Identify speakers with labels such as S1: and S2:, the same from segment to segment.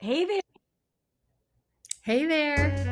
S1: Hey there.
S2: Hey there.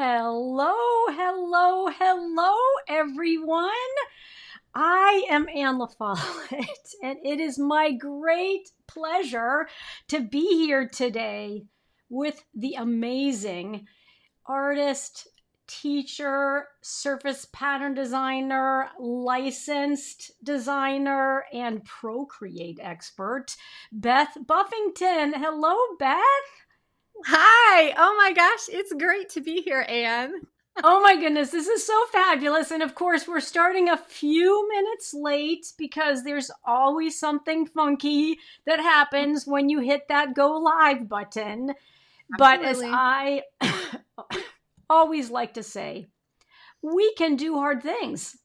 S2: Hello, hello, hello, everyone. I am Anne LaFollette, and it is my great pleasure to be here today with the amazing artist, teacher, surface pattern designer, licensed designer, and Procreate expert, Beth Buffington. Hello, Beth.
S1: Hi. Oh my gosh, it's great to be here, Anne.
S2: Oh my goodness, this is so fabulous. And of course, we're starting a few minutes late because there's always something funky that happens when you hit that go live button. But as
S1: Absolutely.
S2: I always like to say, we can do hard things.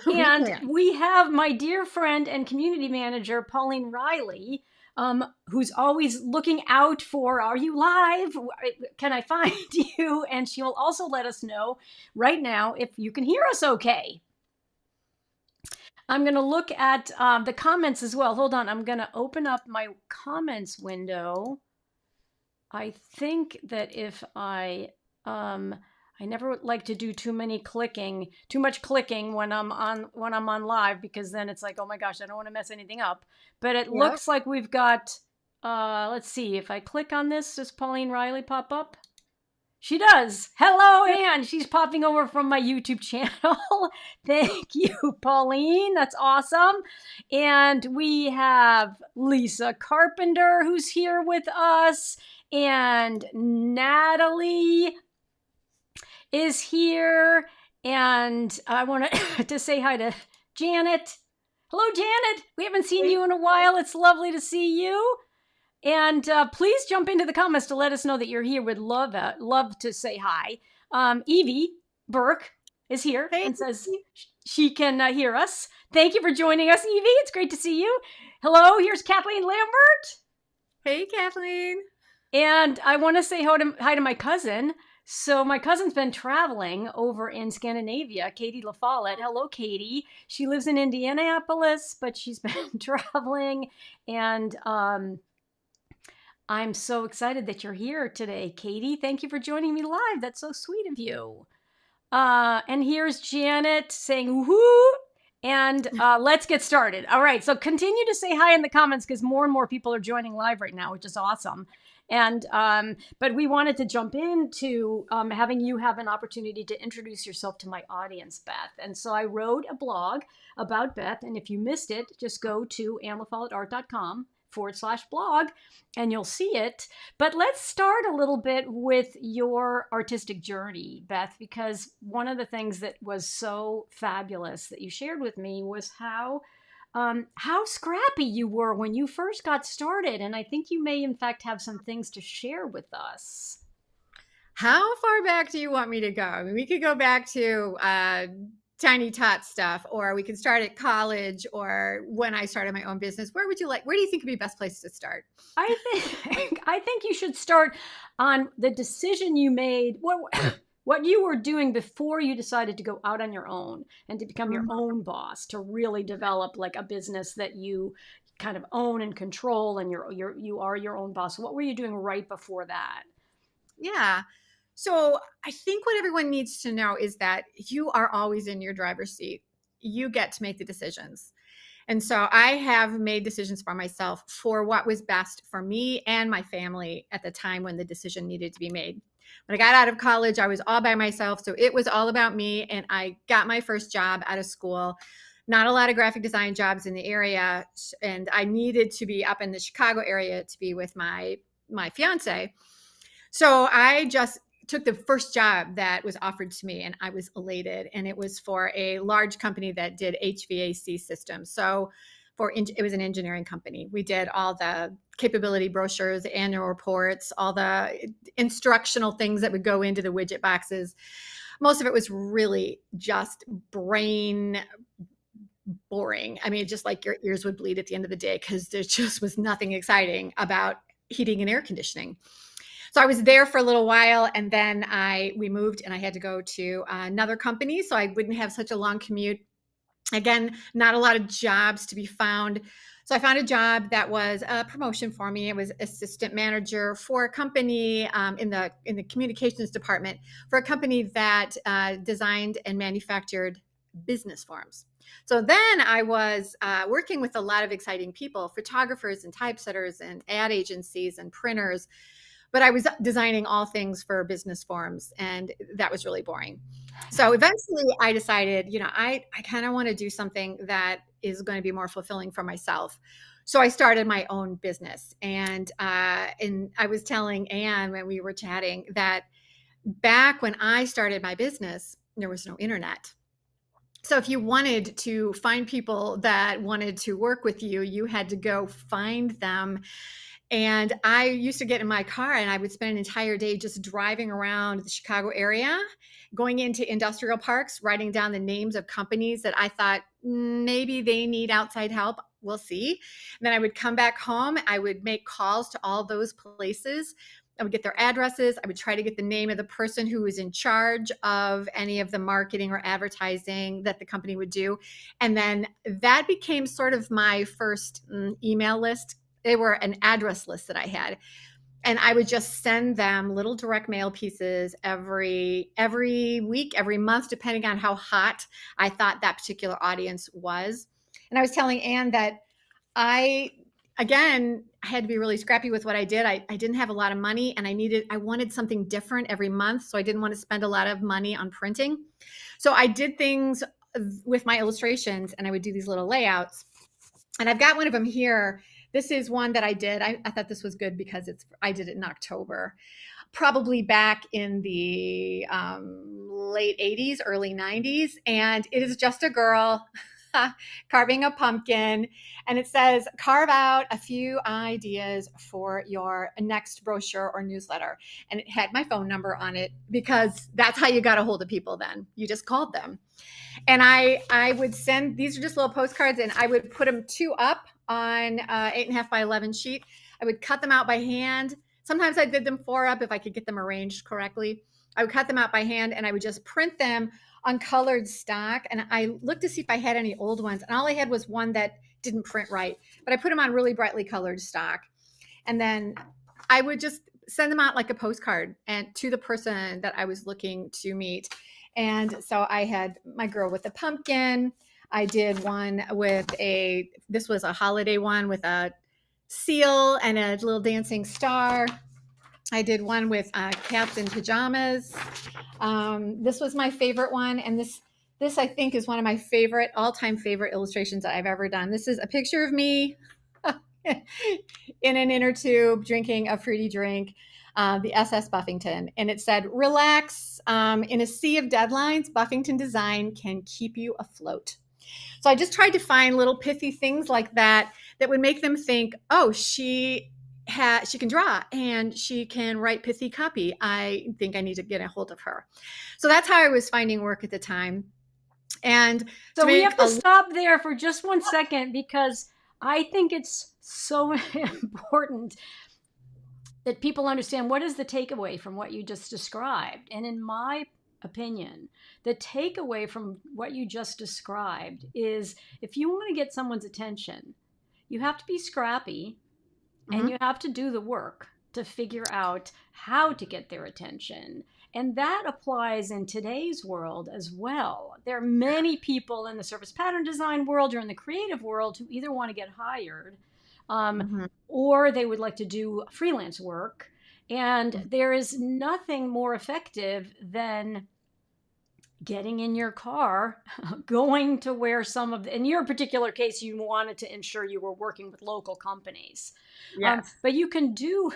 S1: We
S2: And
S1: can.
S2: we have my dear friend and community manager, Pauline Riley, who's always looking out for, are you live? Can I find you? And she will also let us know right now if you can hear us okay. I'm going to look at the comments as well. Hold on. I'm going to open up my comments window. I think that if I never like to do too much clicking when I'm on live, because then it's like, oh my gosh, I don't want to mess anything up. But it
S1: Yep.
S2: looks like we've got let's see, if I click on this, does Pauline Riley pop up? She does. Hello, Anne. She's popping over from my YouTube channel. Thank you, Pauline. That's awesome. And we have Lisa Carpenter, who's here with us, and Natalie is here. And I want to say hi to Janet. Hello, Janet. We haven't seen you in a while. It's lovely to see you. And please jump into the comments to let us know that you're here. We'd love to say hi. Evie Burke is here
S1: Hey.
S2: and says she can hear us. Thank you for joining us, Evie. It's great to see you. Hello, here's Kathleen Lambert.
S1: Hey, Kathleen.
S2: And I want to say hi to my cousin. So my cousin's been traveling over in Scandinavia, Katie LaFollette. Hello, Katie. She lives in Indianapolis, but she's been traveling. And I'm so excited that you're here today, Katie. Thank you for joining me live. That's so sweet of you. And here's Janet saying woohoo. And let's get started. All right. So continue to say hi in the comments because more and more people are joining live right now, which is awesome. And but we wanted to jump into having you have an opportunity to introduce yourself to my audience, Beth. And so I wrote a blog about Beth. And if you missed it, just go to annelafolletteart.com/blog and you'll see it. But let's start a little bit with your artistic journey, Beth, because one of the things that was so fabulous that you shared with me was how scrappy you were when you first got started. And I think you may, in fact, have some things to share with us.
S1: How far back do you want me to go? I mean, we could go back to Tiny Tot stuff, or we could start at college, or when I started my own business. Where would you like? Where do you think would be the best place to start?
S2: I think you should start on the decision you made. What you were doing before you decided to go out on your own and to become your own boss, to really develop like a business that you kind of own and control, and you are your own boss. What were you doing right before that?
S1: Yeah. So I think what everyone needs to know is that you are always in your driver's seat. You get to make the decisions. And so I have made decisions for myself for what was best for me and my family at the time when the decision needed to be made. When I got out of college, I was all by myself. So it was all about me. And I got my first job out of school. Not a lot of graphic design jobs in the area. And I needed to be up in the Chicago area to be with my fiance. So I just took the first job that was offered to me and I was elated. And it was for a large company that did HVAC systems. So it was an engineering company. We did all the capability brochures, annual reports, all the instructional things that would go into the widget boxes. Most of it was really just brain boring. I mean, just like your ears would bleed at the end of the day because there just was nothing exciting about heating and air conditioning. So I was there for a little while, and then we moved, and I had to go to another company, so I wouldn't have such a long commute. Again, not a lot of jobs to be found. So I found a job that was a promotion for me. It was assistant manager for a company in the communications department for a company that designed and manufactured business forms. So then I was working with a lot of exciting people, photographers and typesetters and ad agencies and printers, but I was designing all things for business forms, and that was really boring. So eventually I decided, I kind of want to do something that is going to be more fulfilling for myself. So I started my own business. And I was telling Anne when we were chatting that back when I started my business, there was no internet. So if you wanted to find people that wanted to work with you, you had to go find them. And I used to get in my car and I would spend an entire day just driving around the Chicago area, going into industrial parks, writing down the names of companies that I thought maybe they need outside help. We'll see. And then I would come back home. I would make calls to all those places. I would get their addresses. I would try to get the name of the person who was in charge of any of the marketing or advertising that the company would do. And then that became sort of my first email list. They were an address list that I had. And I would just send them little direct mail pieces every week, every month, depending on how hot I thought that particular audience was. And I was telling Anne that I again I had to be really scrappy with what I did. I didn't have a lot of money and I wanted something different every month. So I didn't want to spend a lot of money on printing. So I did things with my illustrations and I would do these little layouts. And I've got one of them here. This is one that I did. I thought this was good because I did it in October, probably back in the late 80s, early 90s. And it is just a girl carving a pumpkin. And it says, carve out a few ideas for your next brochure or newsletter. And it had my phone number on it because that's how you got a hold of people then. You just called them. And I would send, these are just little postcards, and I would put them two up on 8.5 by 11 sheet. I would cut them out by hand. Sometimes I did them four up if I could get them arranged correctly. I would cut them out by hand and I would just print them on colored stock. And I looked to see if I had any old ones. And all I had was one that didn't print right, but I put them on really brightly colored stock. And then I would just send them out like a postcard and to the person that I was looking to meet. And so I had my girl with the pumpkin. I did one with this was a holiday one with a seal and a little dancing star. I did one with cats in pajamas. This was my favorite one. And this I think is one of my all-time favorite illustrations that I've ever done. This is a picture of me in an inner tube drinking a fruity drink, the SS Buffington. And it said, relax, in a sea of deadlines, Buffington design can keep you afloat. So I just tried to find little pithy things like that would make them think, oh, she can draw and she can write pithy copy. I think I need to get a hold of her. So that's how I was finding work at the time. And
S2: so we have to stop there for just 1 second because I think it's so important that people understand what is the takeaway from what you just described. And in my opinion, the takeaway from what you just described is if you want to get someone's attention, you have to be scrappy and you have to do the work to figure out how to get their attention. And that applies in today's world as well. There are many people in the service pattern design world or in the creative world who either want to get hired or they would like to do freelance work. And there is nothing more effective than getting in your car, going to where in your particular case, you wanted to ensure you were working with local companies.
S1: Yes.
S2: But you can do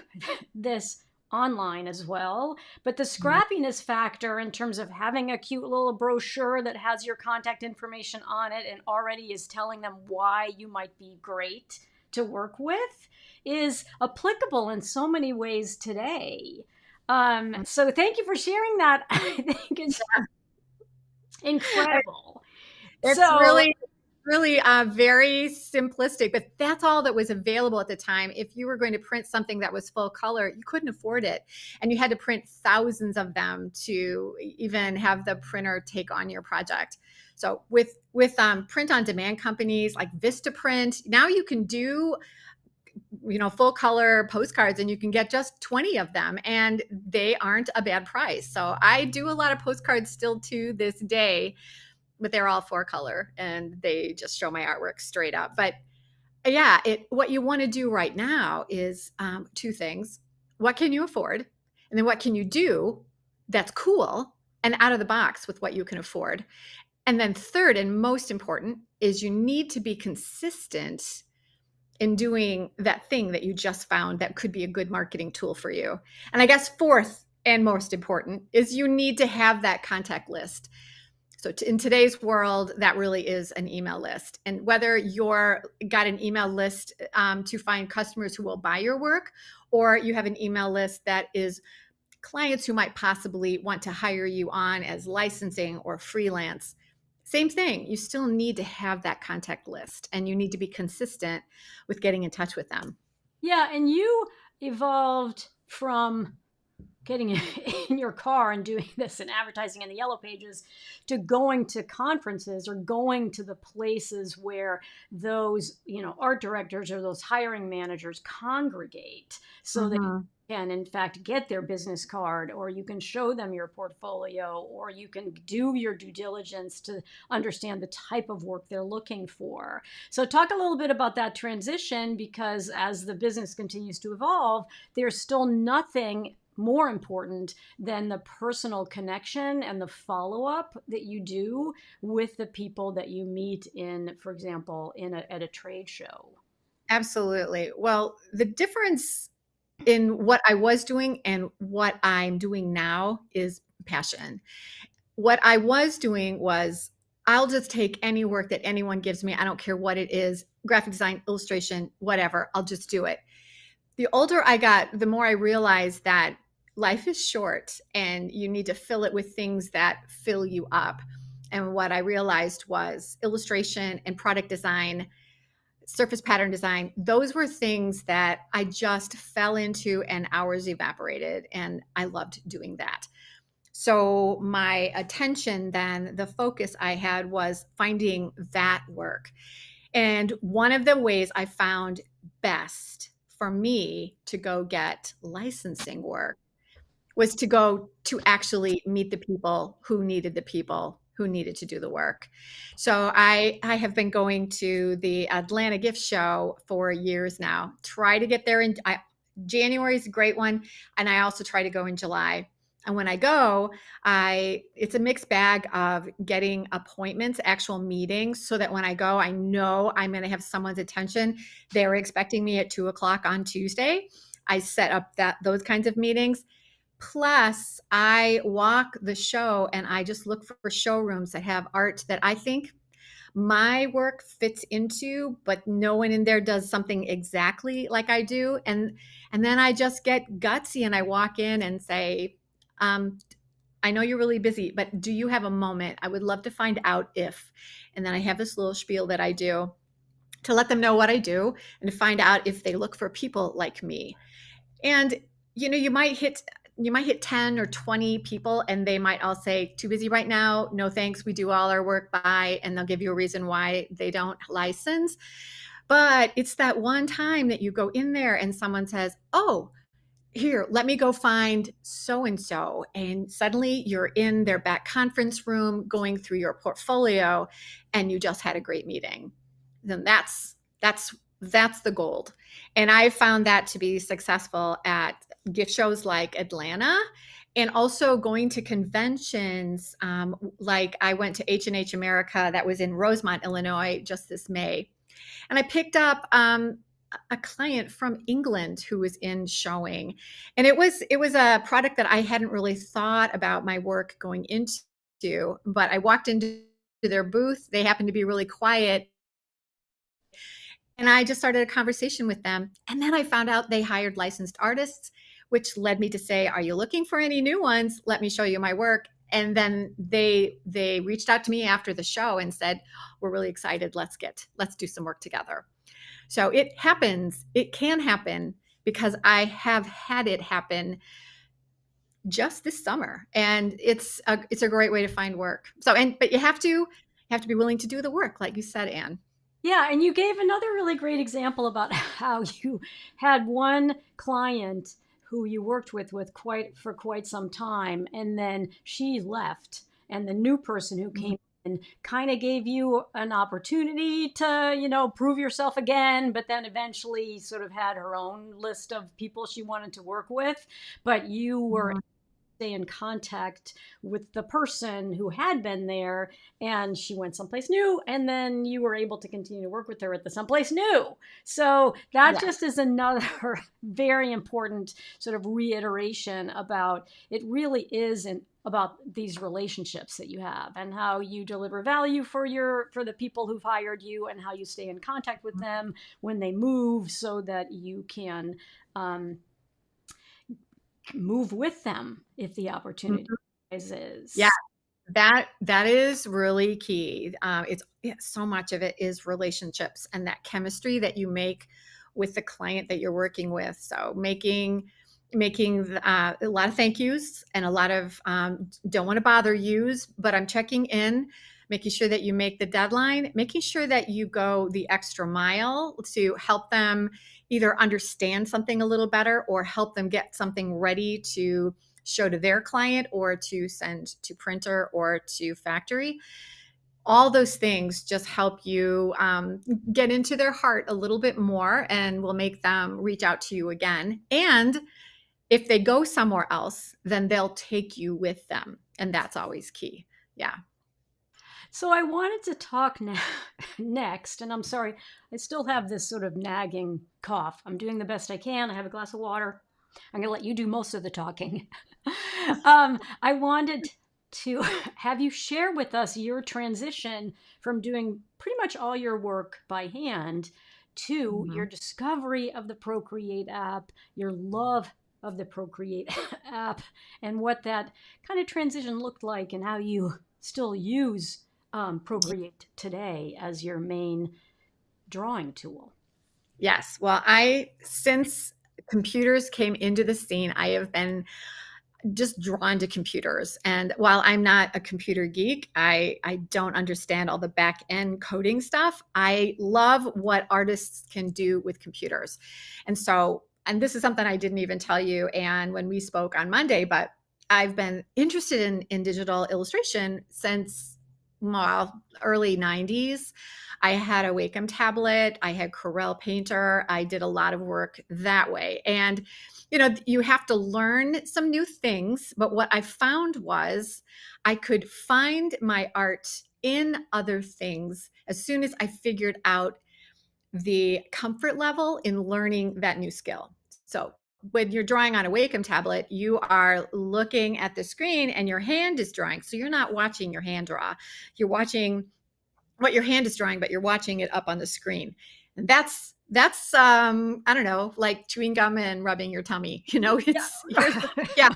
S2: this online as well. But the scrappiness factor in terms of having a cute little brochure that has your contact information on it and already is telling them why you might be great to work with is applicable in so many ways today. So thank you for sharing that. I think it's incredible.
S1: It's really really very simplistic, but that's all that was available at the time. If you were going to print something that was full color, you couldn't afford it. And you had to print thousands of them to even have the printer take on your project. So with print on demand companies like Vistaprint, now you can do full color postcards and you can get just 20 of them and they aren't a bad price. So I do a lot of postcards still to this day, but they're all 4 color and they just show my artwork straight up. But yeah, what you want to do right now is two things. What can you afford? And then what can you do that's cool and out of the box with what you can afford? And then third and most important is you need to be consistent in doing that thing that you just found that could be a good marketing tool for you. And I guess fourth and most important is you need to have that contact list. So in today's world, that really is an email list. And whether you're got an email list to find customers who will buy your work, or you have an email list that is clients who might possibly want to hire you on as licensing or freelance, same thing. You still need to have that contact list and you need to be consistent with getting in touch with them.
S2: Yeah, and you evolved from getting in your car and doing this and advertising in the yellow pages to going to conferences or going to the places where those, art directors or those hiring managers congregate so that
S1: Mhm.
S2: can in fact get their business card, or you can show them your portfolio, or you can do your due diligence to understand the type of work they're looking for. So talk a little bit about that transition, because as the business continues to evolve, there's still nothing more important than the personal connection and the follow-up that you do with the people that you meet in, for example, at a trade show.
S1: Absolutely. Well, the difference in what I was doing and what I'm doing now is passion. What I was doing was I'll just take any work that anyone gives me. I don't care what it is, graphic design, illustration, whatever. I'll just do it. The older I got, the more I realized that life is short and you need to fill it with things that fill you up. And what I realized was illustration and product design, surface pattern design, those were things that I just fell into and hours evaporated. And I loved doing that. So my attention then, the focus I had was finding that work. And one of the ways I found best for me to go get licensing work was to go to actually meet the people who needed to do the work. So I have been going to the Atlanta gift show for years now. Try to get there in January is a great one, and I also try to go in July. And when I go, it's a mixed bag of getting appointments, actual meetings, so that when I go, I know I'm going to have someone's attention. They're expecting me at 2 o'clock on Tuesday. I set up those kinds of meetings. Plus, I walk the show and I just look for showrooms that have art that I think my work fits into, but no one in there does something exactly like I do. And then I just get gutsy and I walk in and say, um, I know you're really busy, but do you have a moment? I would love to find out if. And then I have this little spiel that I do to let them know what I do and to find out if they look for people like me. And you might hit 10 or 20 people and they might all say, too busy right now. No, thanks. We do all our work by, and they'll give you a reason why they don't license. But it's that one time that you go in there and someone says, oh, here, let me go find so and so. And suddenly you're in their back conference room going through your portfolio and you just had a great meeting. Then that's the gold. And I found that to be successful at gift shows like Atlanta, and also going to conventions. Like I went to H&H America that was in Rosemont, Illinois, just this May. And I picked up a client from England who was in showing. And it was a product that I hadn't really thought about my work going into, but I walked into their booth. They happened to be really quiet. And I just started a conversation with them. And then I found out they hired licensed artists, which led me to say, are you looking for any new ones? Let me show you my work. And then they reached out to me after the show and said, we're really excited. Let's do some work together. So it happens. It can happen because I have had it happen just this summer, and it's a great way to find work. But you have to be willing to do the work, like you said, Anne.
S2: Yeah, and you gave another really great example about how you had one client who you worked with quite some time, and then she left, and the new person who
S1: Mhm.
S2: came in kind of gave you an opportunity to, prove yourself again, but then eventually sort of had her own list of people she wanted to work with, but you were
S1: Mhm.
S2: stay in contact with the person who had been there, and she went someplace new, and then you were able to continue to work with her at the someplace new. So that
S1: Yes.
S2: just is another very important sort of reiteration about it really is about these relationships that you have and how you deliver value for the people who've hired you, and how you stay in contact with them when they move, so that you can um, move with them if the opportunity
S1: Mhm. Yeah,
S2: arises.
S1: that is really key. So much of it is relationships and that chemistry that you make with the client that you're working with. So making a lot of thank yous and a lot of don't want to bother yous, but I'm checking in, making sure that you make the deadline, making sure that you go the extra mile to help them either understand something a little better or help them get something ready to show to their client or to send to printer or to factory. All those things just help you get into their heart a little bit more and will make them reach out to you again. And if they go somewhere else, then they'll take you with them. And that's always key. Yeah.
S2: So I wanted to talk next, and I'm sorry, I still have this sort of nagging cough. I'm doing the best I can. I have a glass of water. I'm going to let you do most of the talking. I wanted to have you share with us your transition from doing pretty much all your work by hand to your
S1: Mhm.
S2: discovery of the Procreate app, your love of the Procreate app, and what that kind of transition looked like, and how you still use Procreate today as your main drawing tool.
S1: Yes. Well, since computers came into the scene, I have been just drawn to computers. And while I'm not a computer geek, I don't understand all the back end coding stuff. I love what artists can do with computers. And this is something I didn't even tell you, and when we spoke on Monday, but I've been interested in digital illustration since, well, early 90s. I had a Wacom tablet, I had Corel Painter, I did a lot of work that way. And you have to learn some new things, but what I found was I could find my art in other things as soon as I figured out the comfort level in learning that new skill. So when you're drawing on a Wacom tablet, you are looking at the screen and your hand is drawing. So you're not watching your hand draw. You're watching what your hand is drawing, but you're watching it up on the screen. And that's I don't know, like chewing gum and rubbing your tummy.
S2: Yeah.
S1: It's here's the yeah,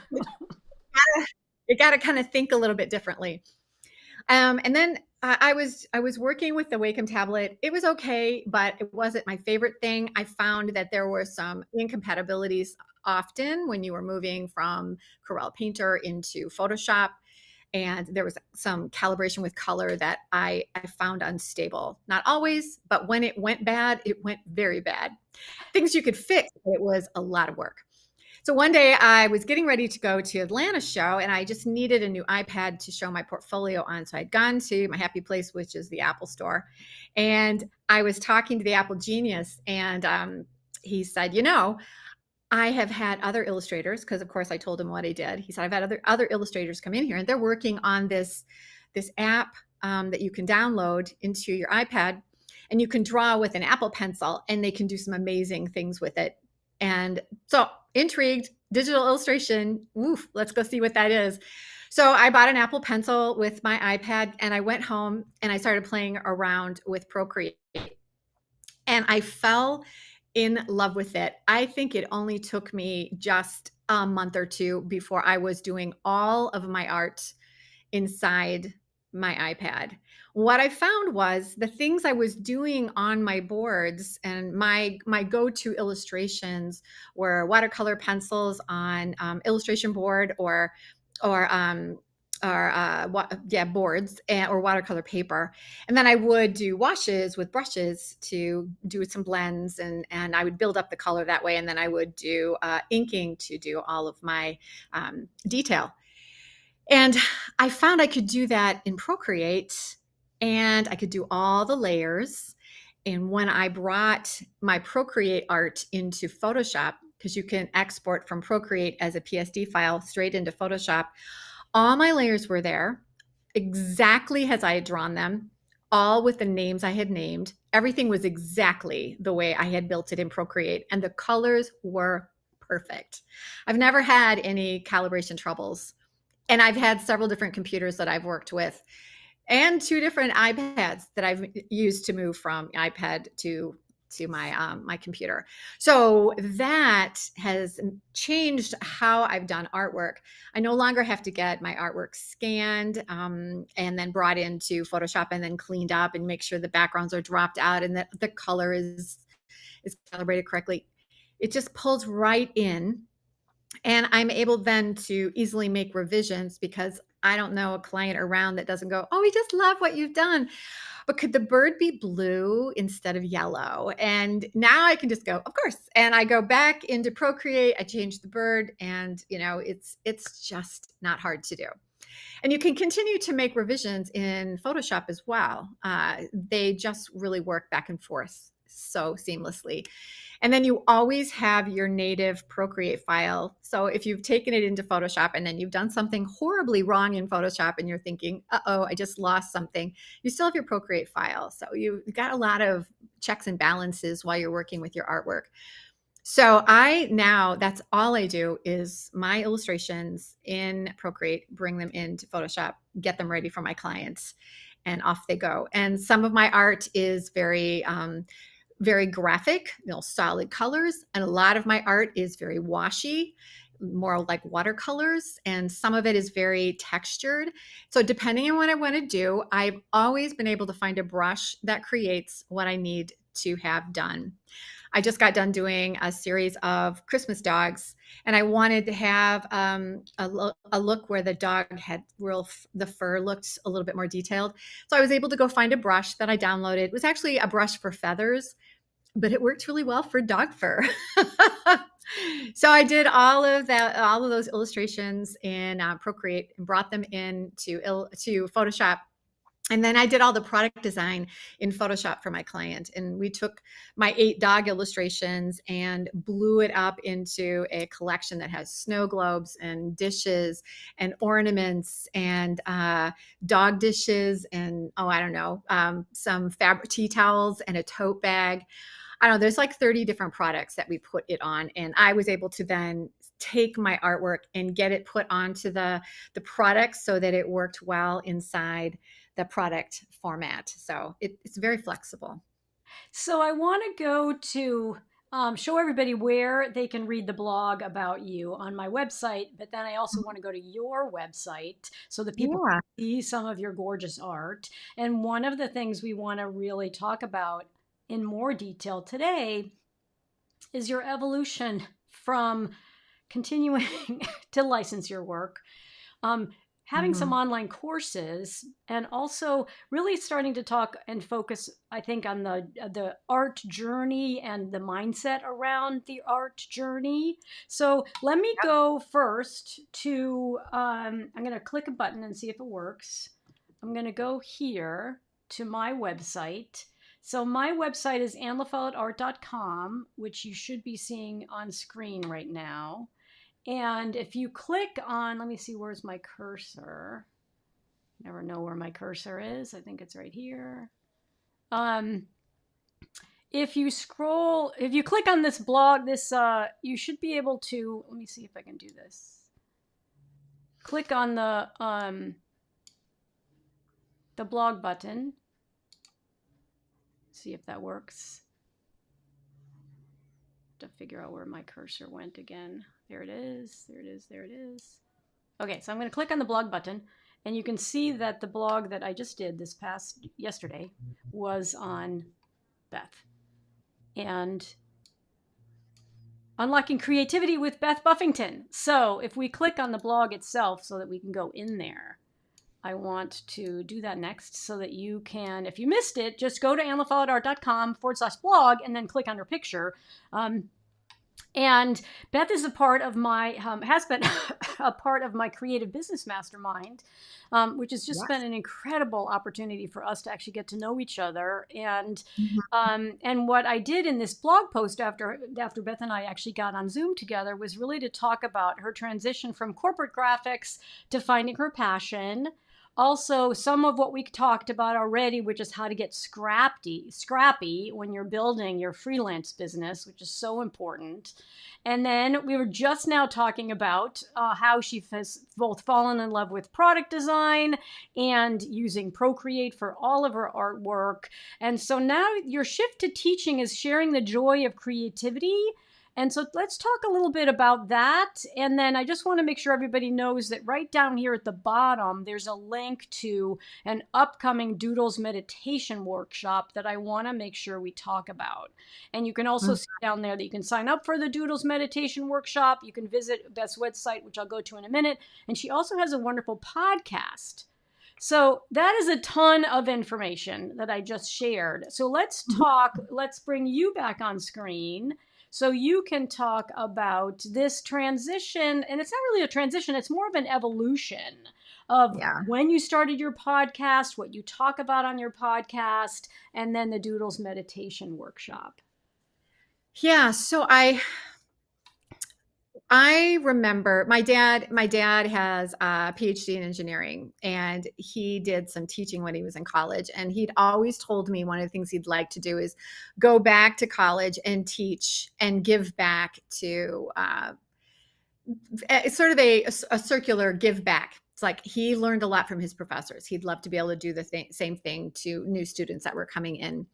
S1: you gotta kind of think a little bit differently. And then I was working with the Wacom tablet. It was okay, but it wasn't my favorite thing. I found that there were some incompatibilities often when you were moving from Corel Painter into Photoshop, and there was some calibration with color that I found unstable. Not always, but when it went bad, it went very bad. Things you could fix, but it was a lot of work. So one day I was getting ready to go to Atlanta show, and I just needed a new iPad to show my portfolio on. So I'd gone to my happy place, which is the Apple store, and I was talking to the Apple genius, and he said, I have had other illustrators, because of course I told him what I did. He said, I've had other illustrators come in here, and they're working on this app that you can download into your iPad, and you can draw with an Apple Pencil, and they can do some amazing things with it. And so intrigued, digital illustration. Woof, let's go see what that is. So I bought an Apple Pencil with my iPad, and I went home and I started playing around with Procreate, and I fell in love with it. I think it only took me just a month or two before I was doing all of my art inside my iPad. What I found was the things I was doing on my boards and my go-to illustrations were watercolor pencils on illustration board or yeah, boards or watercolor paper. And then I would do washes with brushes to do some blends, and I would build up the color that way. And then I would do inking to do all of my detail. And I found I could do that in Procreate, and I could do all the layers. And when I brought my Procreate art into Photoshop, because you can export from Procreate as a PSD file straight into Photoshop, all my layers were there exactly as I had drawn them, all with the names I had named. Everything was exactly the way I had built it in Procreate, and the colors were perfect. I've never had any calibration troubles. And I've had several different computers that I've worked with, and 2 different iPads that I've used to move from iPad to my computer. So that has changed how I've done artwork. I no longer have to get my artwork scanned, and then brought into Photoshop and then cleaned up and make sure the backgrounds are dropped out and that the color is calibrated correctly. It just pulls right in, and I'm able then to easily make revisions because I don't know a client around that doesn't go, "Oh, we just love what you've done. But could the bird be blue instead of yellow?" And now I can just go, "Of course." And I go back into Procreate, I change the bird, and it's just not hard to do. And you can continue to make revisions in Photoshop as well. They just really work back and forth so seamlessly. And then you always have your native Procreate file. So if you've taken it into Photoshop and then you've done something horribly wrong in Photoshop and you're thinking, uh-oh, I just lost something, you still have your Procreate file. So you've got a lot of checks and balances while you're working with your artwork. So that's all I do is my illustrations in Procreate, bring them into Photoshop, get them ready for my clients, and off they go. And some of my art is very graphic, solid colors. And a lot of my art is very washy, more like watercolors. And some of it is very textured. So depending on what I want to do, I've always been able to find a brush that creates what I need to have done. I just got done doing a series of Christmas dogs, and I wanted to have a look where the dog had the fur looked a little bit more detailed. So I was able to go find a brush that I downloaded. It was actually a brush for feathers, but it worked really well for dog fur. So I did all of those illustrations in Procreate and brought them into Photoshop. And then I did all the product design in Photoshop for my client. And we took my 8 dog illustrations and blew it up into a collection that has snow globes and dishes and ornaments and dog dishes and, oh, I don't know, some fabric tea towels and a tote bag. I don't know, there's like 30 different products that we put it on. And I was able to then take my artwork and get it put onto the products so that it worked well inside the product format. So it's very flexible.
S2: So I want to go to show everybody where they can read the blog about you on my website, but then I also want to go to your website so that people
S1: Yeah.
S2: can see some of your gorgeous art. And one of the things we want to really talk about in more detail today is your evolution from continuing to license your work, um, having some
S1: Mhm.
S2: online courses, and also really starting to talk and focus, I think, on the art journey and the mindset around the art journey. So let me go first to, I'm going to click a button and see if it works. I'm going to go here to my website. So my website is annlafolletteart.com, which you should be seeing on screen right now. And if you click on, let me see, where's my cursor? Never know where my cursor is. I think it's right here. Um, if you click on this blog, you should be able to, let me see if I can do this. Click on the blog button. See if that works. To figure out where my cursor went again. There it is. There it is. There it is. Okay, so I'm going to click on the blog button. And you can see that the blog that I just did this past yesterday was on Beth. And Unlocking Creativity with Beth Buffington. So if we click on the blog itself so that we can go in there, I want to do that next so that you can, if you missed it, just go to anlafollettart.com/blog and then click on her picture. And Beth is a part of my, has been a part of my creative business mastermind, which has just been
S1: Yes.
S2: an incredible opportunity for us to actually get to know each other.
S1: Mhm.
S2: And what I did in this blog post after Beth and I actually got on Zoom together was really to talk about her transition from corporate graphics to finding her passion. Also, some of what we talked about already, which is how to get scrappy when you're building your freelance business, which is so important. And then we were just now talking about how she has both fallen in love with product design and using Procreate for all of her artwork. And so now your shift to teaching is sharing the joy of creativity. And so let's talk a little bit about that. And then I just want to make sure everybody knows that right down here at the bottom, there's a link to an upcoming Doodles meditation workshop that I want to make sure we talk about. And you can also
S1: Mm.
S2: see down there that you can sign up for the Doodles meditation workshop. You can visit Beth's website, which I'll go to in a minute. And she also has a wonderful podcast. So that is a ton of information that I just shared. So let's bring you back on screen so you can talk about this transition. And it's not really a transition, it's more of an evolution of
S1: Yeah.
S2: when you started your podcast, what you talk about on your podcast, and then the Doodles meditation workshop.
S1: Yeah. So I remember my dad has a PhD in engineering, and he did some teaching when he was in college, and he'd always told me one of the things he'd like to do is go back to college and teach and give back to it's sort of a circular give back. It's like he learned a lot from his professors. He'd love to be able to do the same thing to new students that were coming in.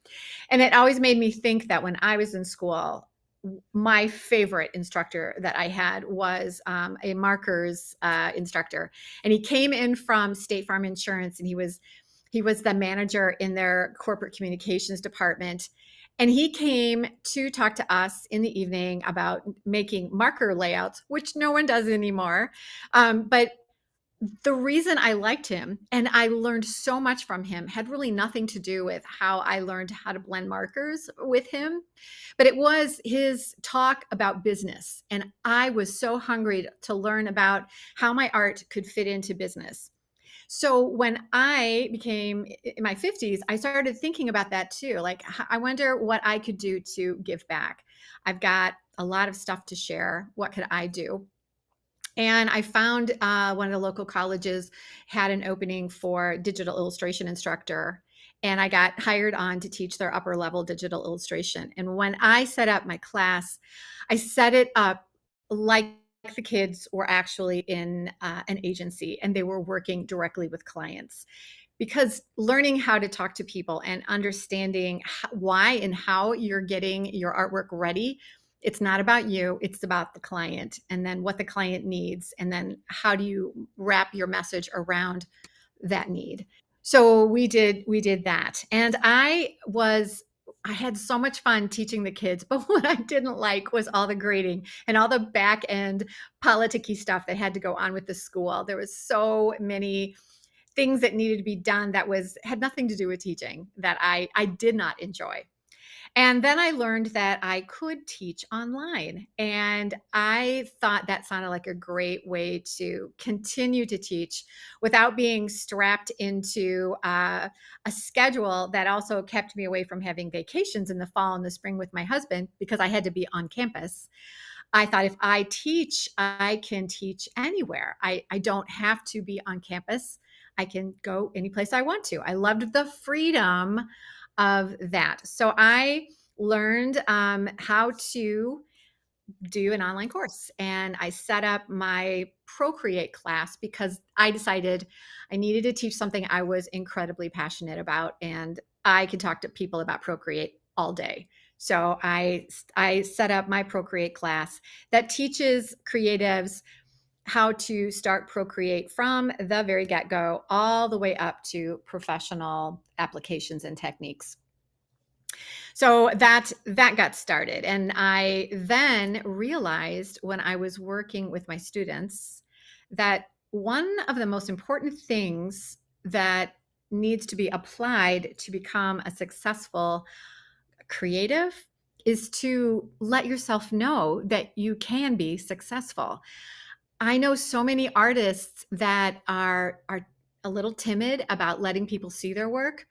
S1: And it always made me think that when I was in school, my favorite instructor that I had was a markers instructor, and he came in from State Farm Insurance, and he was the manager in their corporate communications department. And he came to talk to us in the evening about making marker layouts, which no one does anymore. But the reason I liked him and I learned so much from him had really nothing to do with how I learned how to blend markers with him, but it was his talk about business. And I was so hungry to learn about how my art could fit into business. So when I became in my 50s, I started thinking about that too. Like, I wonder what I could do to give back. I've got a lot of stuff to share. What could I do? And I found one of the local colleges had an opening for digital illustration instructor. And I got hired on to teach their upper level digital illustration. And when I set up my class, I set it up like the kids were actually in an agency and they were working directly with clients. Because learning how to talk to people and understanding why and how you're getting your artwork ready, it's not about you, it's about the client, and then what the client needs, and then how do you wrap your message around that need. So we did that, and I had so much fun teaching the kids, but what I didn't like was all the grading and all the back end politicky stuff that had to go on with the school. There was so many things that needed to be done that had nothing to do with teaching that I did not enjoy. And then I learned that I could teach online. And I thought that sounded like a great way to continue to teach without being strapped into a schedule that also kept me away from having vacations in the fall and the spring with my husband because I had to be on campus. I thought if I teach, I can teach anywhere. I don't have to be on campus. I can go any place I want to. I loved the freedom of that. So I learned how to do an online course, and I set up my Procreate class because I decided I needed to teach something I was incredibly passionate about, and I could talk to people about Procreate all day. So I set up my Procreate class that teaches creatives how to start Procreate from the very get-go all the way up to professional applications and techniques. So that got started. And I then realized when I was working with my students that one of the most important things that needs to be applied to become a successful creative is to let yourself know that you can be successful. I know so many artists that are a little timid about letting people see their work.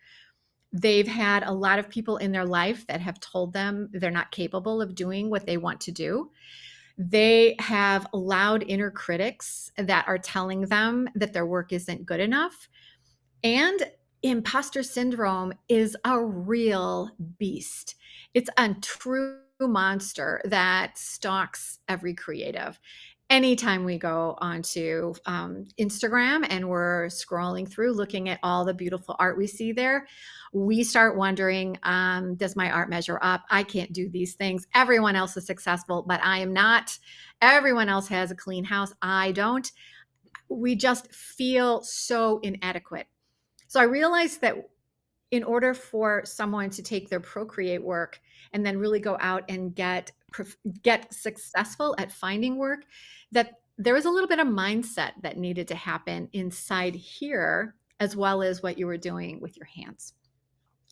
S1: They've had a lot of people in their life that have told them they're not capable of doing what they want to do. They have loud inner critics that are telling them that their work isn't good enough. And imposter syndrome is a real beast. It's a true monster that stalks every creative. Anytime we go onto Instagram and we're scrolling through, looking at all the beautiful art we see there, we start wondering, does my art measure up? I can't do these things. Everyone else is successful, but I am not. Everyone else has a clean house. I don't. We just feel so inadequate. So I realized that in order for someone to take their Procreate work and then really go out and get successful at finding work, that there was a little bit of mindset that needed to happen inside here, as well as what you were doing with your hands.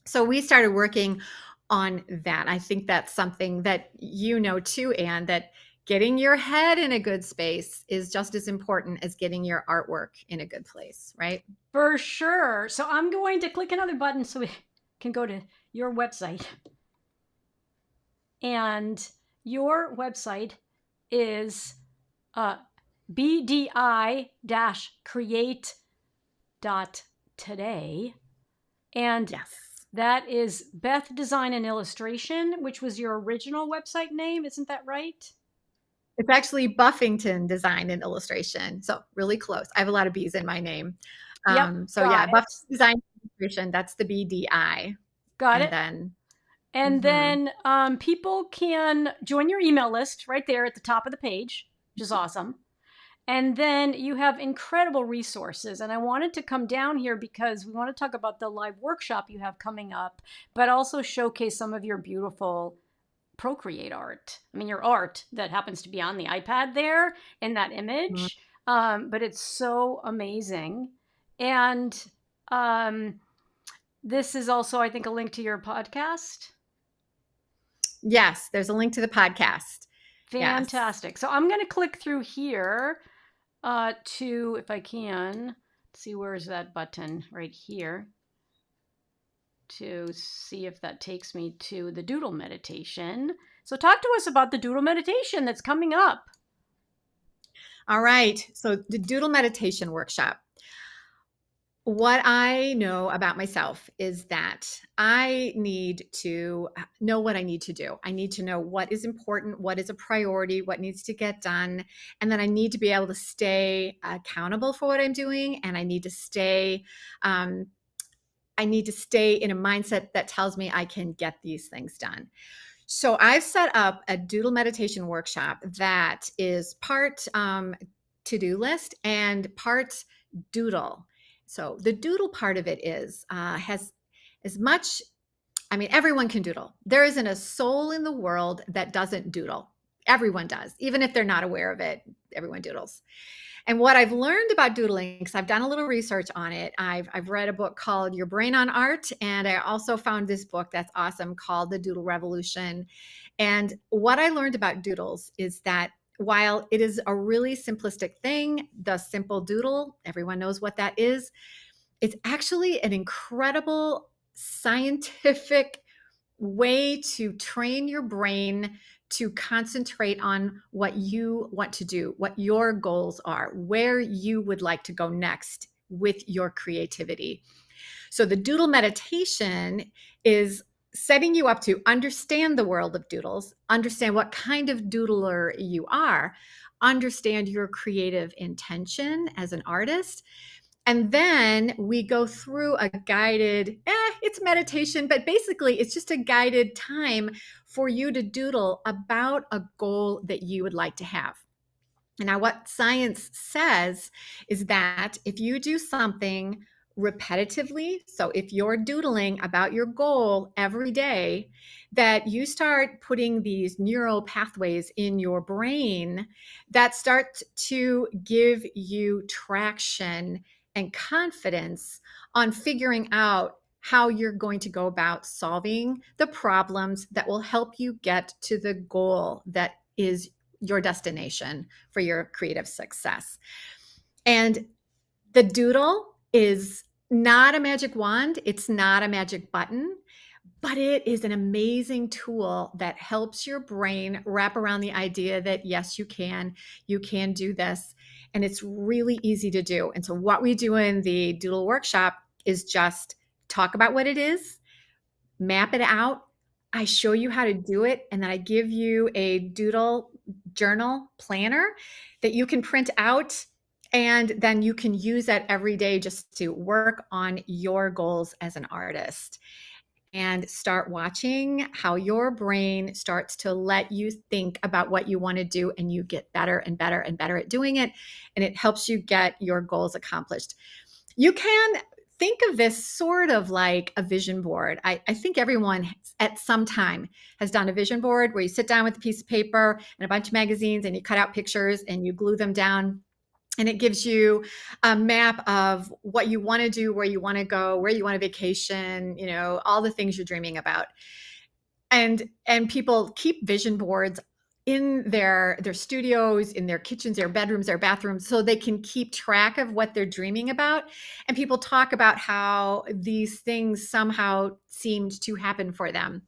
S1: So we started working on that. I think that's something that you know too, Anne, that getting your head in a good space is just as important as getting your artwork in a good place, right?
S2: For sure. So I'm going to click another button so we can go to your website. And your website is bdi-create.today. And
S1: yes,
S2: that is Beth Design and Illustration, which was your original website name. Isn't that right?
S1: it's actually Buffington Design and Illustration. So really close. I have a lot of B's in my name.
S2: Yep.
S1: So
S2: Got
S1: yeah,
S2: it.
S1: Buffington Design and Illustration, that's the BDI.
S2: Got
S1: And
S2: it.
S1: then
S2: And
S1: mhm.
S2: then people can join your email list right there at the top of the page, which is awesome. And then you have incredible resources. And I wanted to come down here because we want to talk about the live workshop you have coming up, but also showcase some of your beautiful Procreate art. I mean, your art that happens to be on the iPad there in that
S1: Mhm.
S2: image. But it's so amazing. And this is also, I think, a link to your podcast.
S1: Yes, there's a link to the podcast. Yes.
S2: Fantastic. So I'm going to click through here to, if I can, see where's that button right here to see if that takes me to the doodle meditation. So talk to us about the doodle meditation that's coming up.
S1: All right. So the Doodle Meditation Workshop. What I know about myself is that I need to know what I need to do. I need to know what is important, what is a priority, what needs to get done. And then I need to be able to stay accountable for what I'm doing. And um, I need to stay in a mindset that tells me I can get these things done. So I've set up a doodle meditation workshop that is part to-do list and part doodle. So the doodle part of it is has as much. I mean, everyone can doodle. There isn't a soul in the world that doesn't doodle. Everyone does, even if they're not aware of it. Everyone doodles. And what I've learned about doodling, because I've done a little research on it, I've read a book called Your Brain on Art, and I also found this book that's awesome called The Doodle Revolution. And what I learned about doodles is that while it is a really simplistic thing, the simple doodle, everyone knows what that is, it's actually an incredible scientific way to train your brain to concentrate on what you want to do, what your goals are, where you would like to go next with your creativity. So the doodle meditation is setting you up to understand the world of doodles, understand what kind of doodler you are, understand your creative intention as an artist. And then we go through a guided, it's meditation, but basically it's just a guided time for you to doodle about a goal that you would like to have. Now, what science says is that if you do something repetitively, so if you're doodling about your goal every day, that you start putting these neural pathways in your brain that start to give you traction and confidence on figuring out how you're going to go about solving the problems that will help you get to the goal that is your destination for your creative success. And the doodle is not a magic wand, it's not a magic button, but it is an amazing tool that helps your brain wrap around the idea that yes, you can do this. And it's really easy to do. And so, what we do in the doodle workshop is just talk about what it is, map it out. I show you how to do it, and then I give you a doodle journal planner that you can print out, and then you can use that every day just to work on your goals as an artist and start watching how your brain starts to let you think about what you want to do, and you get better and better and better at doing it, and it helps you get your goals accomplished. You can think of this sort of like a vision board. I think everyone at some time has done a vision board where you sit down with a piece of paper and a bunch of magazines and you cut out pictures and you glue them down. And it gives you a map of what you want to do, where you want to go, where you want to vacation, all the things you're dreaming about. And people keep vision boards in their studios, in their kitchens, their bedrooms, their bathrooms, so they can keep track of what they're dreaming about. And people talk about how these things somehow seemed to happen for them.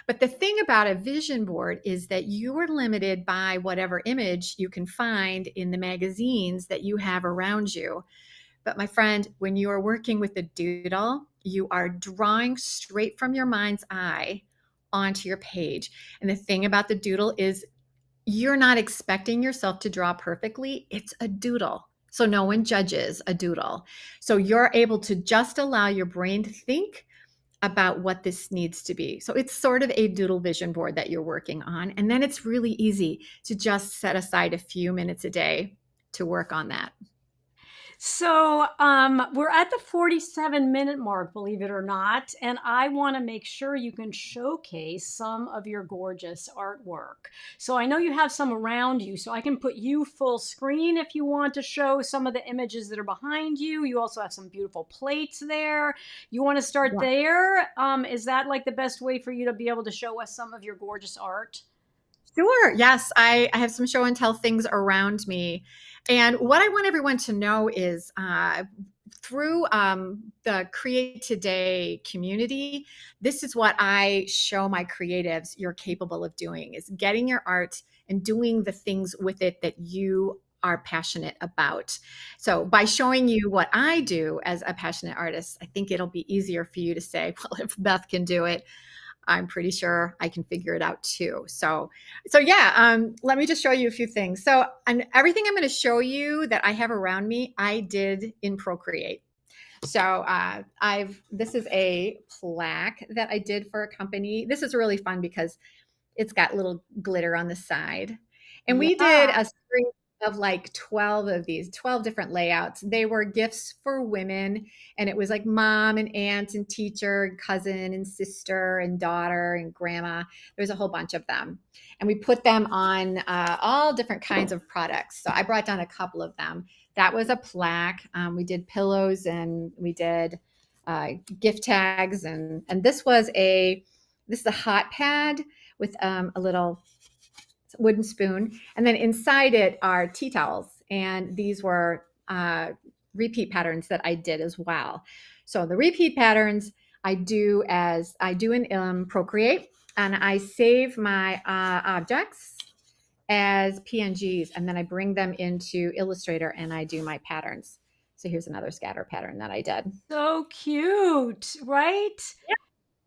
S1: But the thing about a vision board is that you are limited by whatever image you can find in the magazines that you have around you. But my friend, when you are working with a doodle, you are drawing straight from your mind's eye onto your page. And the thing about the doodle is you're not expecting yourself to draw perfectly. It's a doodle. So no one judges a doodle. So you're able to just allow your brain to think about what this needs to be. So it's sort of a doodle vision board that you're working on. And then it's really easy to just set aside a few minutes a day to work on that.
S2: So we're at the 47-minute mark, believe it or not, and I want to make sure you can showcase some of your gorgeous artwork. So I know you have some around you, so I can put you full screen if you want to show some of the images that are behind you. You also have some beautiful plates there. You want to start
S1: Yeah.
S2: there? Is that like the best way for you to be able to show us some of your gorgeous art?
S1: Sure. Yes, I have some show and tell things around me. And what I want everyone to know is through the Create Today community, this is what I show my creatives you're capable of doing, is getting your art and doing the things with it that you are passionate about. So by showing you what I do as a passionate artist, I think it'll be easier for you to say, well, if Beth can do it, I'm pretty sure I can figure it out too. So yeah, let me just show you a few things. So, and everything I'm going to show you that I have around me, I did in Procreate. So this is a plaque that I did for a company. This is really fun because it's got little glitter on the side. And we did
S2: Yeah.
S1: a series of like 12 of these, 12 different layouts. They were gifts for women. And it was like mom and aunt and teacher and cousin and sister and daughter and grandma. There's a whole bunch of them. And we put them on all different kinds of products. So I brought down a couple of them. That was a plaque. We did pillows and we did gift tags. And this is a hot pad with a little wooden spoon. And then inside it are tea towels. And these were repeat patterns that I did as well. So the repeat patterns I do in Procreate, and I save my objects as PNGs, and then I bring them into Illustrator and I do my patterns. So here's another scatter pattern that I did.
S2: So cute, right?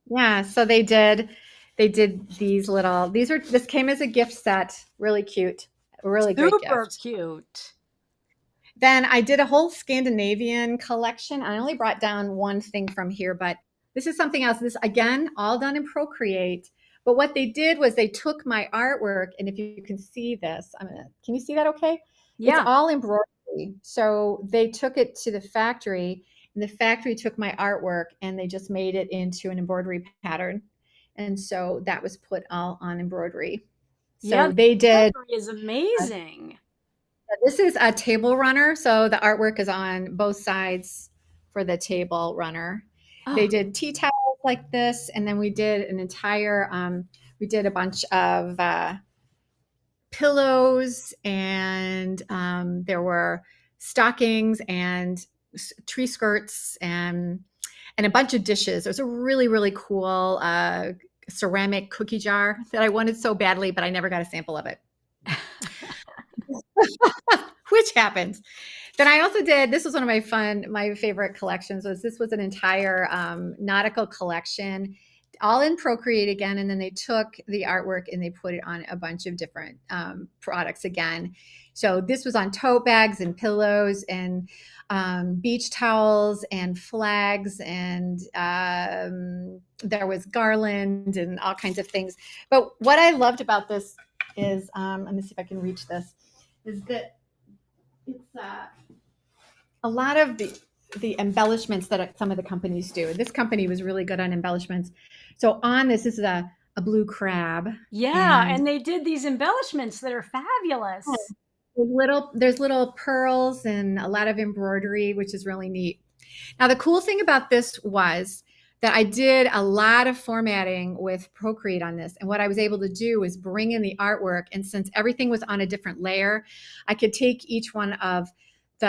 S1: Yeah, so they did this came as a gift set, really cute, a really great
S2: Super
S1: gift.
S2: cute.
S1: Then I did a whole Scandinavian collection. I only brought down one thing from here, but this is something else. This again, all done in Procreate. But what they did was they took my artwork, and if you can see this, can you see that okay? It's
S2: Yeah.
S1: all embroidery. So they took it to the factory, and the factory took my artwork and they just made it into an embroidery pattern. And so that was put all on embroidery.
S2: Yeah,
S1: So
S2: the
S1: they did.
S2: embroidery is amazing.
S1: This is a table runner, so the artwork is on both sides for the table runner. They
S2: Oh,
S1: did tea towels like this, and then we did an entire. We did a bunch of pillows, and there were stockings and tree skirts and a bunch of dishes. It was a really really cool ceramic cookie jar that I wanted so badly, but I never got a sample of it. Which happens. Then I also did, this was one of my favorite collections was this was an entire nautical collection, all in Procreate again. And then they took the artwork and they put it on a bunch of different products again. So this was on tote bags and pillows and beach towels and flags and there was garland and all kinds of things. But what I loved about this is, let me see if I can reach this, is that it's a lot of the embellishments that some of the companies do. This company was really good on embellishments. So on this is a blue crab,
S2: yeah.
S1: and
S2: And they did these embellishments that are fabulous.
S1: there's little pearls and a lot of embroidery, which is really neat. Now the cool thing about this was that I did a lot of formatting with Procreate on this, and what I was able to do was bring in the artwork. And since everything was on a different layer, I could take each one of the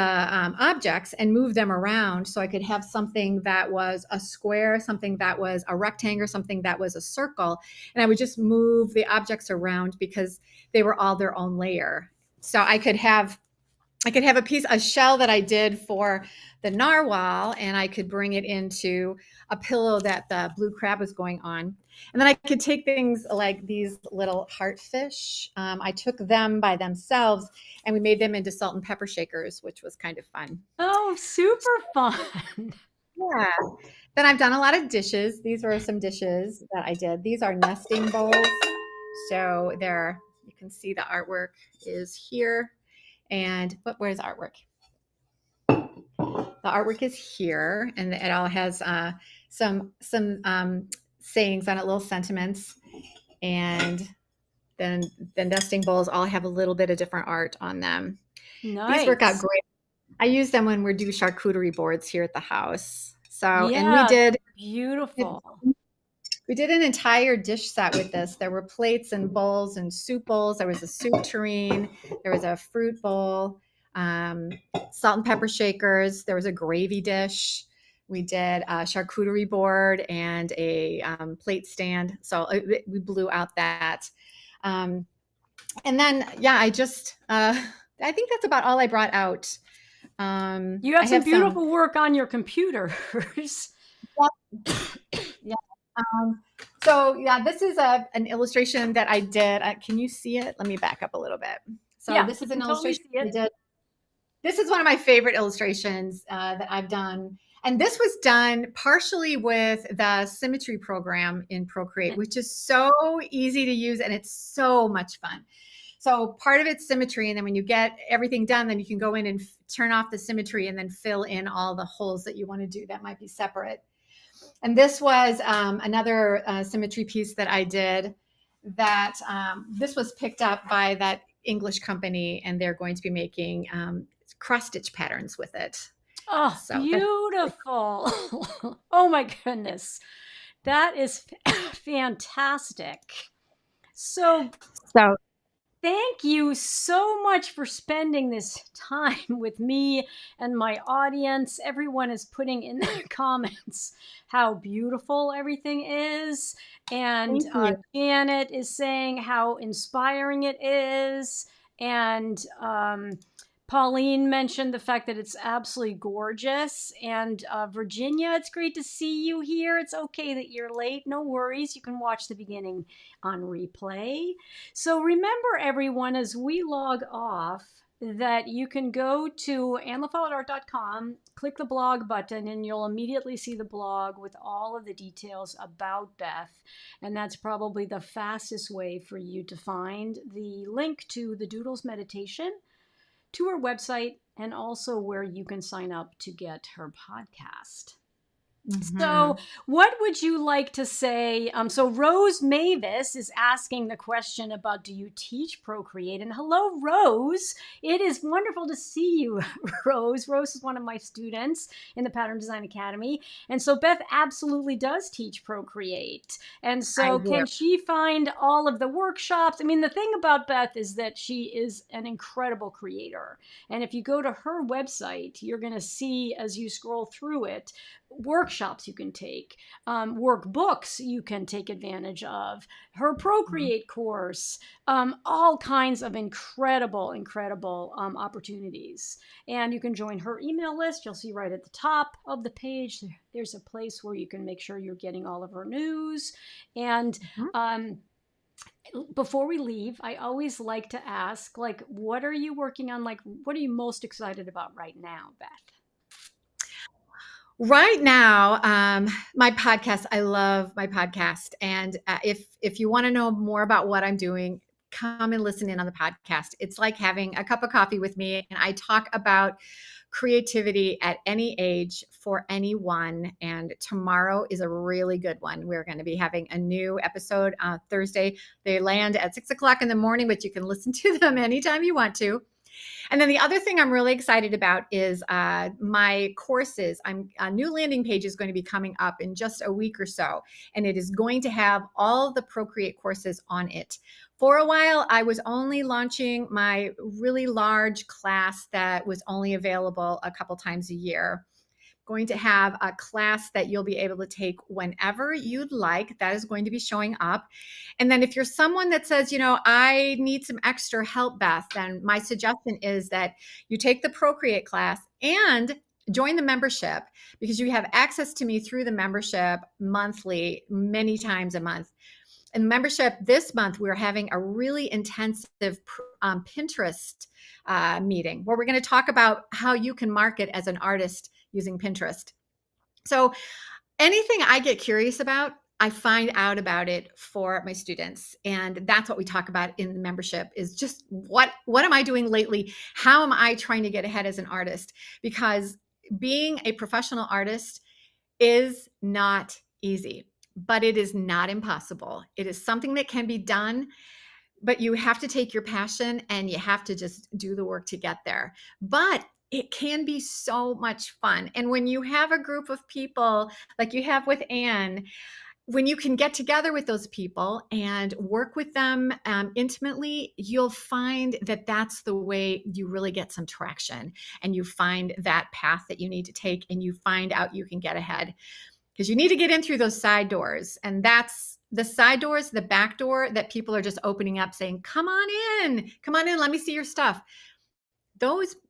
S1: objects and move them around, so I could have something that was a square, something that was a rectangle, something that was a circle, and I would just move the objects around because they were all their own layer. So I could have a shell that I did for the narwhal, and I could bring it into a pillow that the blue crab was going on. And then I could take things like these little heartfish. I took them by themselves and we made them into salt and pepper shakers, which was kind of fun.
S2: Oh, super fun.
S1: Yeah. Then I've done a lot of dishes. These were some dishes that I did. These are nesting bowls. So there, you can see the artwork is here. And where's artwork? The artwork is here, and it all has some sayings on it, little sentiments, and then the nesting bowls all have a little bit of different art on them. These work out
S2: Nice.
S1: great. I use them when we do charcuterie boards here at the house. So, and
S2: Yeah, they're beautiful.
S1: we did an entire dish set with this. There were plates and bowls and soup bowls. There was a soup tureen. There was a fruit bowl, um, salt and pepper shakers. There was a gravy dish. We did a charcuterie board and a plate stand. So we blew out that. Um, and then, yeah, I think that's about all I brought out.
S2: You
S1: I
S2: have some
S1: have some,
S2: beautiful work on your computers.
S1: yeah. Um, so yeah, this is an illustration that I did. Can you see it? Let me back up a little bit. So
S2: Yeah,
S1: this
S2: you
S1: is an
S2: can totally
S1: illustration
S2: see
S1: I
S2: it.
S1: did. This is one of my favorite illustrations that I've done. And this was done partially with the symmetry program in Procreate, which is so easy to use and it's so much fun. So part of it's symmetry. And then when you get everything done, then you can go in and turn off the symmetry and then fill in all the holes that you want to do that might be separate. And this was another symmetry piece that I did that this was picked up by that English company, and they're going to be making cross stitch patterns with it.
S2: Oh,
S1: So that's
S2: beautiful. Oh my goodness. That is fantastic. So,
S1: so
S2: thank you so much for spending this time with me and my audience. Everyone is putting in the comments how beautiful everything is. And
S1: thank you.
S2: Janet is saying how inspiring it is. And Pauline mentioned the fact that it's absolutely gorgeous. And Virginia, it's great to see you here. It's okay that you're late. No worries. You can watch the beginning on replay. So remember, everyone, as we log off, that you can go to AnnaFollettart.com, click the blog button, and you'll immediately see the blog with all of the details about Beth. And that's probably the fastest way for you to find the link to the Doodles meditation, to her website and also where you can sign up to get her podcast. So,
S1: Mhm.
S2: what would you like to say? So, Rose Mavis is asking the question about, do you teach Procreate? And hello, Rose. It is wonderful to see you, Rose. Rose is one of my students in the Pattern Design Academy. And so, Beth absolutely does teach Procreate. And
S1: I
S2: so,
S1: do.
S2: can she find all of the workshops? I mean, the thing about Beth is that she is an incredible creator. And if you go to her website, you're going to see as you scroll through it, workshops you can take, workbooks you can take advantage of, her
S1: Mhm.
S2: Procreate course, all kinds of incredible opportunities. And you can join her email list. You'll see right at the top of the page, there's a place where you can make sure you're getting all of her news. And
S1: Mhm.
S2: before we leave, I always like to ask, like, what are you working on? Like, what are you most excited about right now, Beth?
S1: Right now, my podcast, I love my podcast. And if you want to know more about what I'm doing, come and listen in on the podcast. It's like having a cup of coffee with me, and I talk about creativity at any age for anyone. And tomorrow is a really good one. We're going to be having a new episode Thursday. They land at 6 o'clock in the morning, but you can listen to them anytime you want to. And then the other thing I'm really excited about is my courses. A new landing page is going to be coming up in just a week or so, and it is going to have all the Procreate courses on it. For a while, I was only launching my really large class that was only available a couple times a year. Going to have a class that you'll be able to take whenever you'd like. That is going to be showing up. And then if you're someone that says, I need some extra help, Beth, then my suggestion is that you take the Procreate class and join the membership, because you have access to me through the membership monthly, many times a month. And membership this month, we're having a really intensive Pinterest meeting where we're going to talk about how you can market as an artist using Pinterest. So anything I get curious about, I find out about it for my students. And that's what we talk about in the membership, is just what am I doing lately? How am I trying to get ahead as an artist? Because being a professional artist is not easy, but it is not impossible. It is something that can be done, but you have to take your passion and you have to just do the work to get there. But it can be so much fun. And when you have a group of people like you have with Anne, when you can get together with those people and work with them intimately, you'll find that that's the way you really get some traction, and you find that path that you need to take, and you find out you can get ahead, because you need to get in through those side doors. And that's the side doors, the back door that people are just opening up saying, come on in, let me see your stuff.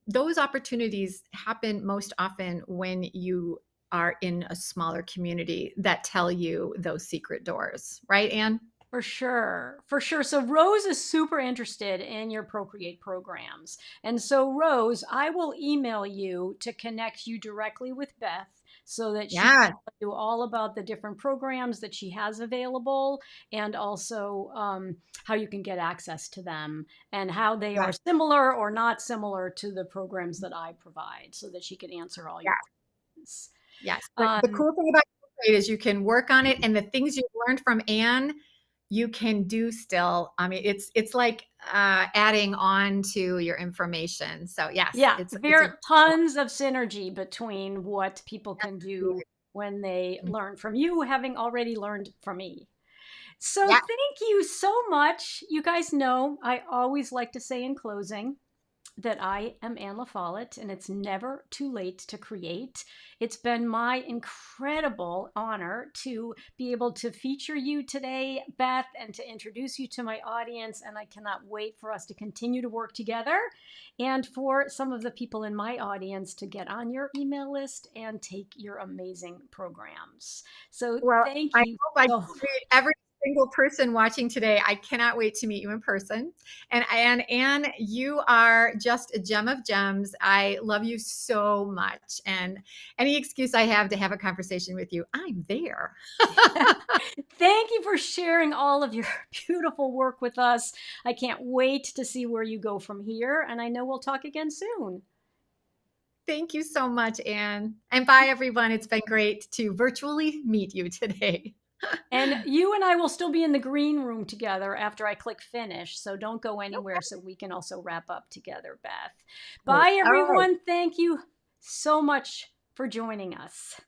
S1: Those opportunities happen most often when you are in a smaller community that tell you those secret doors, right, Anne?
S2: For sure. For sure. So Rose is super interested in your Procreate programs. And so, Rose, I will email you to connect you directly with Beth so that she can
S1: Yeah.
S2: tell you all about the different programs that she has available, and also how you can get access to them and how they
S1: Yeah.
S2: are similar or not similar to the programs that I provide, so that she can answer all
S1: Yeah.
S2: your questions.
S1: Yes. The
S2: Um,
S1: cool thing about Illustrator is you can work on it, and the things you've learned from Anne, you can do still. I mean, it's like adding on to your information. So yes,
S2: Yeah,
S1: it's
S2: there
S1: a
S2: are tons of synergy between what people can do when they learn from you, having already learned from me. So,
S1: yeah.
S2: thank you so much. You guys know I always like to say in closing that I am Anne LaFollette, and it's never too late to create. It's been my incredible honor to be able to feature you today, Beth, and to introduce you to my audience. And I cannot wait for us to continue to work together, and for some of the people in my audience to get on your email list and take your amazing programs. So
S1: Well,
S2: thank
S1: I
S2: you
S1: hope I
S2: so much.
S1: create every single person watching today, I cannot wait to meet you in person. And Anne, you are just a gem of gems. I love you so much. And any excuse I have to have a conversation with you, I'm there.
S2: Thank you for sharing all of your beautiful work with us. I can't wait to see where you go from here, and I know we'll talk again soon.
S1: Thank you so much, Anne. And bye, everyone. It's been great to virtually meet you today.
S2: And you and I will still be in the green room together after I click finish, so don't go anywhere so we can also wrap up together, Beth.
S1: Okay.
S2: Bye,
S1: All right.
S2: everyone. Thank you so much for joining us.